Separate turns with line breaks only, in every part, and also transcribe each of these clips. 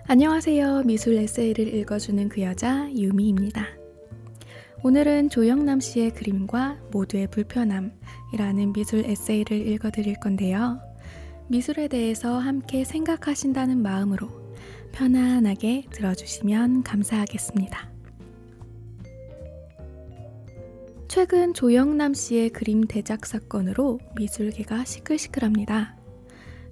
안녕하세요. 미술 에세이를 읽어주는 그 여자 유미입니다. 오늘은 조영남 씨의 그림과 모두의 불편함이라는 미술 에세이를 읽어드릴 건데요. 미술에 대해서 함께 생각하신다는 마음으로 편안하게 들어주시면 감사하겠습니다. 최근 조영남 씨의 그림 대작 사건으로 미술계가 시끌시끌합니다.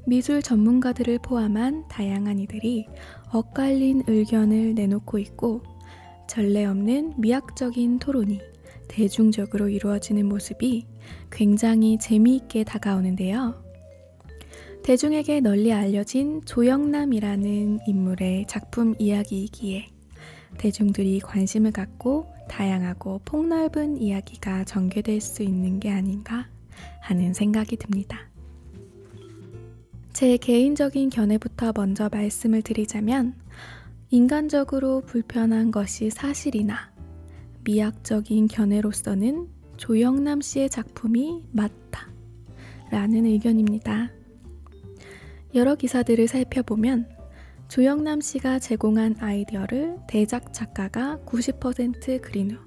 미술 전문가들을 포함한 다양한 이들이 엇갈린 의견을 내놓고 있고 전례 없는 미학적인 토론이 대중적으로 이루어지는 모습이 굉장히 재미있게 다가오는데요. 대중에게 널리 알려진 조영남이라는 인물의 작품 이야기이기에 대중들이 관심을 갖고 다양하고 폭넓은 이야기가 전개될 수 있는 게 아닌가 하는 생각이 듭니다. 제 개인적인 견해부터 먼저 말씀을 드리자면 인간적으로 불편한 것이 사실이나 미학적인 견해로서는 조영남 씨의 작품이 맞다 라는 의견입니다. 여러 기사들을 살펴보면 조영남 씨가 제공한 아이디어를 대작 작가가 90% 그린 후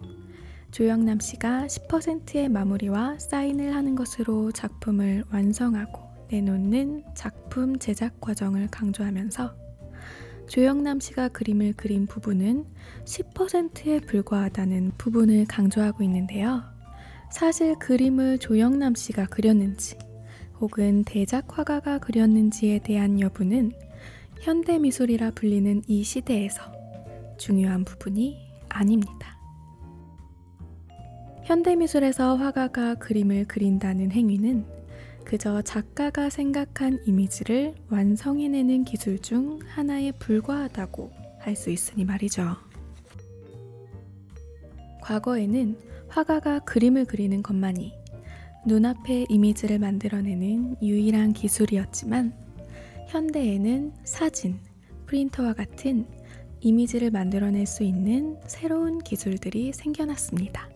조영남 씨가 10%의 마무리와 사인을 하는 것으로 작품을 완성하고 내놓는 작품 제작 과정을 강조하면서 조영남 씨가 그림을 그린 부분은 10%에 불과하다는 부분을 강조하고 있는데요. 사실 그림을 조영남 씨가 그렸는지 혹은 대작 화가가 그렸는지에 대한 여부는 현대미술이라 불리는 이 시대에서 중요한 부분이 아닙니다. 현대미술에서 화가가 그림을 그린다는 행위는 그저 작가가 생각한 이미지를 완성해내는 기술 중 하나에 불과하다고 할 수 있으니 말이죠. 과거에는 화가가 그림을 그리는 것만이 눈앞에 이미지를 만들어내는 유일한 기술이었지만 현대에는 사진, 프린터와 같은 이미지를 만들어낼 수 있는 새로운 기술들이 생겨났습니다.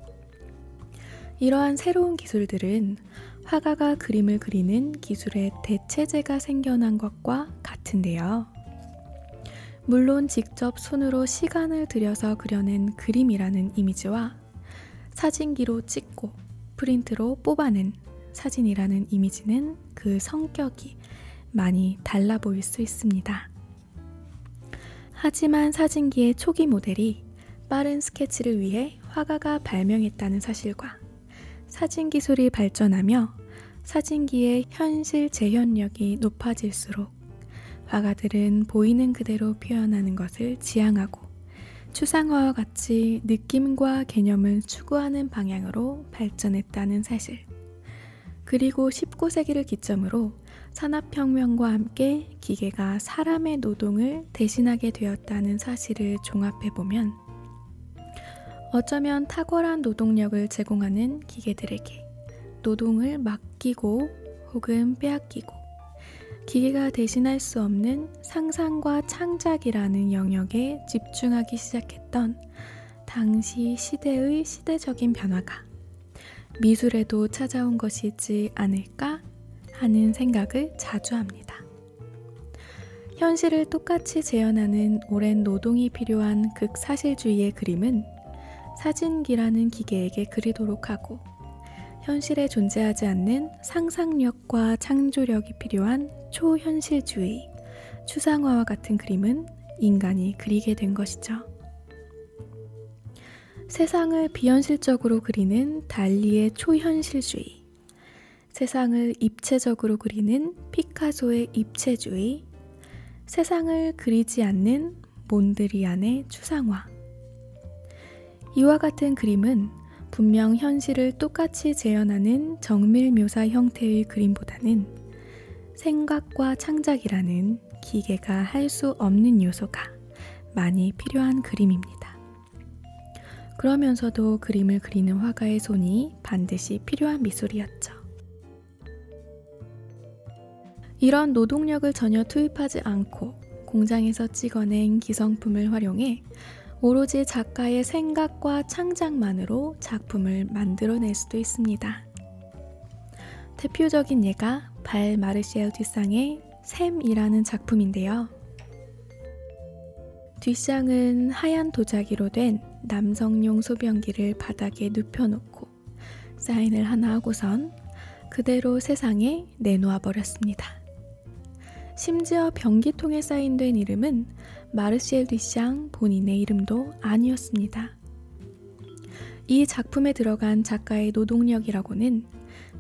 이러한 새로운 기술들은 화가가 그림을 그리는 기술의 대체제가 생겨난 것과 같은데요. 물론 직접 손으로 시간을 들여서 그려낸 그림이라는 이미지와 사진기로 찍고 프린트로 뽑아낸 사진이라는 이미지는 그 성격이 많이 달라 보일 수 있습니다. 하지만 사진기의 초기 모델이 빠른 스케치를 위해 화가가 발명했다는 사실과 사진 기술이 발전하며 사진기의 현실 재현력이 높아질수록 화가들은 보이는 그대로 표현하는 것을 지향하고 추상화와 같이 느낌과 개념을 추구하는 방향으로 발전했다는 사실, 그리고 19세기를 기점으로 산업혁명과 함께 기계가 사람의 노동을 대신하게 되었다는 사실을 종합해보면 어쩌면 탁월한 노동력을 제공하는 기계들에게 노동을 맡기고 혹은 빼앗기고 기계가 대신할 수 없는 상상과 창작이라는 영역에 집중하기 시작했던 당시 시대의 시대적인 변화가 미술에도 찾아온 것이지 않을까 하는 생각을 자주 합니다. 현실을 똑같이 재현하는 오랜 노동이 필요한 극사실주의의 그림은 사진기라는 기계에게 그리도록 하고 현실에 존재하지 않는 상상력과 창조력이 필요한 초현실주의, 추상화와 같은 그림은 인간이 그리게 된 것이죠. 세상을 비현실적으로 그리는 달리의 초현실주의, 세상을 입체적으로 그리는 피카소의 입체주의, 세상을 그리지 않는 몬드리안의 추상화. 이와 같은 그림은 분명 현실을 똑같이 재현하는 정밀 묘사 형태의 그림보다는 생각과 창작이라는 기계가 할 수 없는 요소가 많이 필요한 그림입니다. 그러면서도 그림을 그리는 화가의 손이 반드시 필요한 미술이었죠. 이런 노동력을 전혀 투입하지 않고 공장에서 찍어낸 기성품을 활용해 오로지 작가의 생각과 창작만으로 작품을 만들어낼 수도 있습니다. 대표적인 예가 발 마르시엘 듀상의 샘이라는 작품인데요. 뒷장은 하얀 도자기로 된 남성용 소변기를 바닥에 눕혀놓고 사인을 하나 하고선 그대로 세상에 내놓아 버렸습니다. 심지어 변기통에 사인된 이름은 마르셀 듀샹 본인의 이름도 아니었습니다. 이 작품에 들어간 작가의 노동력이라고는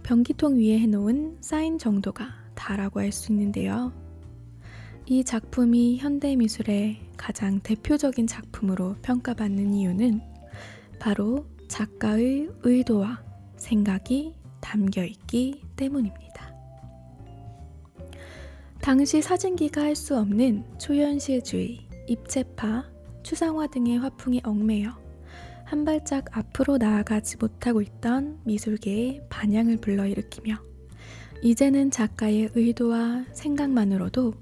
변기통 위에 해놓은 사인 정도가 다라고 할 수 있는데요. 이 작품이 현대미술의 가장 대표적인 작품으로 평가받는 이유는 바로 작가의 의도와 생각이 담겨있기 때문입니다. 당시 사진기가 할 수 없는 초현실주의, 입체파, 추상화 등의 화풍에 얽매여 한 발짝 앞으로 나아가지 못하고 있던 미술계에 반향을 불러일으키며 이제는 작가의 의도와 생각만으로도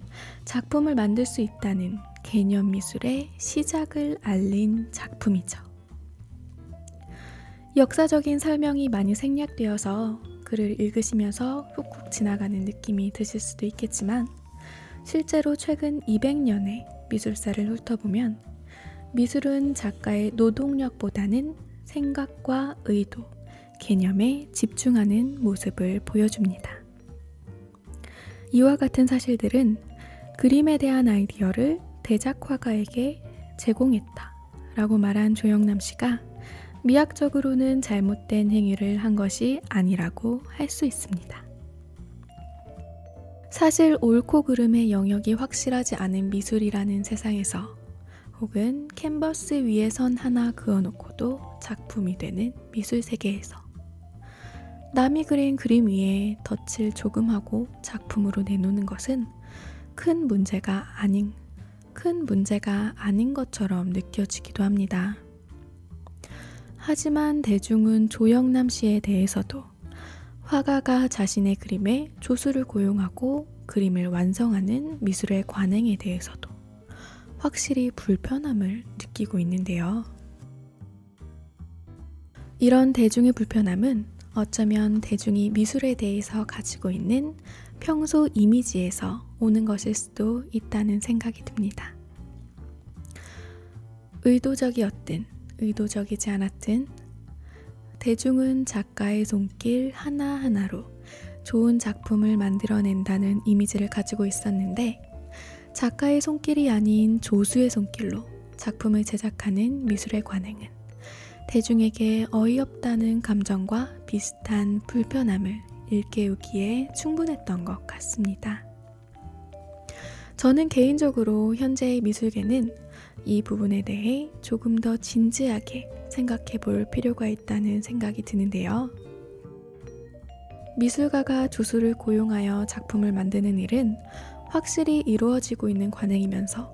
작품을 만들 수 있다는 개념 미술의 시작을 알린 작품이죠. 역사적인 설명이 많이 생략되어서 글을 읽으시면서 훅훅 지나가는 느낌이 드실 수도 있겠지만 실제로 최근 200년의 미술사를 훑어보면 미술은 작가의 노동력보다는 생각과 의도, 개념에 집중하는 모습을 보여줍니다. 이와 같은 사실들은 그림에 대한 아이디어를 대작 화가에게 제공했다 라고 말한 조영남 씨가 미학적으로는 잘못된 행위를 한 것이 아니라고 할 수 있습니다. 사실 옳고 그름의 영역이 확실하지 않은 미술이라는 세상에서 혹은 캔버스 위에 선 하나 그어놓고도 작품이 되는 미술 세계에서 남이 그린 그림 위에 덧칠 조금 하고 작품으로 내놓는 것은 큰 문제가 아닌 것처럼 느껴지기도 합니다. 하지만 대중은 조영남 씨에 대해서도 화가가 자신의 그림에 조수를 고용하고 그림을 완성하는 미술의 관행에 대해서도 확실히 불편함을 느끼고 있는데요. 이런 대중의 불편함은 어쩌면 대중이 미술에 대해서 가지고 있는 평소 이미지에서 오는 것일 수도 있다는 생각이 듭니다. 의도적이었든 의도적이지 않았든 대중은 작가의 손길 하나하나로 좋은 작품을 만들어낸다는 이미지를 가지고 있었는데 작가의 손길이 아닌 조수의 손길로 작품을 제작하는 미술의 관행은 대중에게 어이없다는 감정과 비슷한 불편함을 일깨우기에 충분했던 것 같습니다. 저는 개인적으로 현재의 미술계는 이 부분에 대해 조금 더 진지하게 생각해 볼 필요가 있다는 생각이 드는데요. 미술가가 조수를 고용하여 작품을 만드는 일은 확실히 이루어지고 있는 관행이면서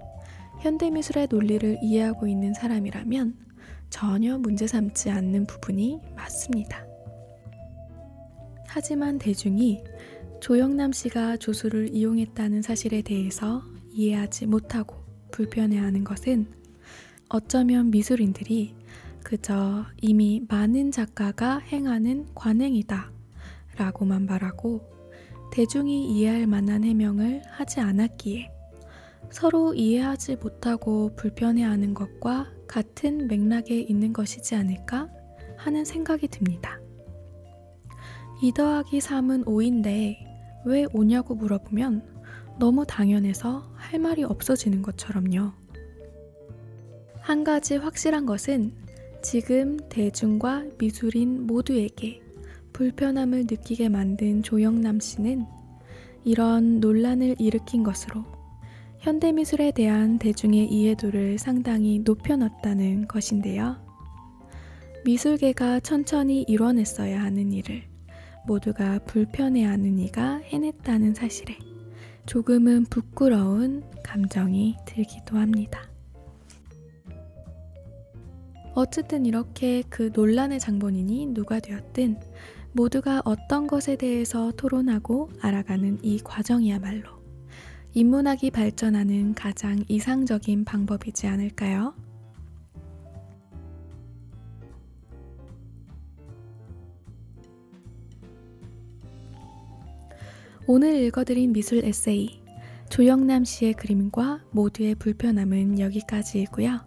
현대미술의 논리를 이해하고 있는 사람이라면 전혀 문제 삼지 않는 부분이 맞습니다. 하지만 대중이 조영남 씨가 조수를 이용했다는 사실에 대해서 이해하지 못하고 불편해하는 것은 어쩌면 미술인들이 그저 이미 많은 작가가 행하는 관행이다 라고만 말하고 대중이 이해할 만한 해명을 하지 않았기에 서로 이해하지 못하고 불편해하는 것과 같은 맥락에 있는 것이지 않을까 하는 생각이 듭니다. 2 더하기 3은 5인데 왜 5냐고 물어보면 너무 당연해서 할 말이 없어지는 것처럼요. 한 가지 확실한 것은 지금 대중과 미술인 모두에게 불편함을 느끼게 만든 조영남 씨는 이런 논란을 일으킨 것으로 현대미술에 대한 대중의 이해도를 상당히 높여놨다는 것인데요. 미술계가 천천히 이뤄냈어야 하는 일을 모두가 불편해하는 이가 해냈다는 사실에 조금은 부끄러운 감정이 들기도 합니다. 어쨌든 이렇게 그 논란의 장본인이 누가 되었든 모두가 어떤 것에 대해서 토론하고 알아가는 이 과정이야말로 인문학이 발전하는 가장 이상적인 방법이지 않을까요? 오늘 읽어드린 미술 에세이 조영남 씨의 그림과 모두의 불편함은 여기까지이고요.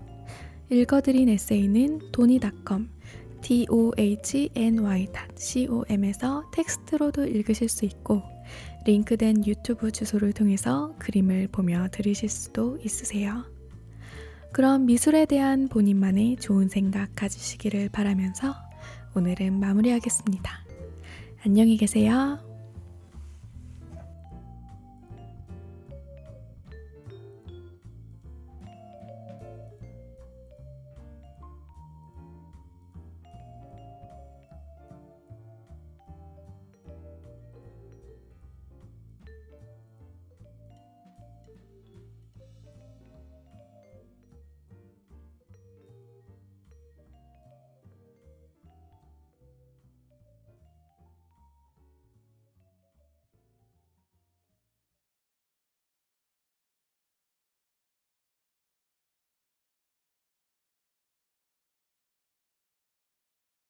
읽어드린 에세이는 도니.com dohny.com에서 텍스트로도 읽으실 수 있고 링크된 유튜브 주소를 통해서 그림을 보며 들으실 수도 있으세요. 그럼 미술에 대한 본인만의 좋은 생각 가지시기를 바라면서 오늘은 마무리하겠습니다. 안녕히 계세요.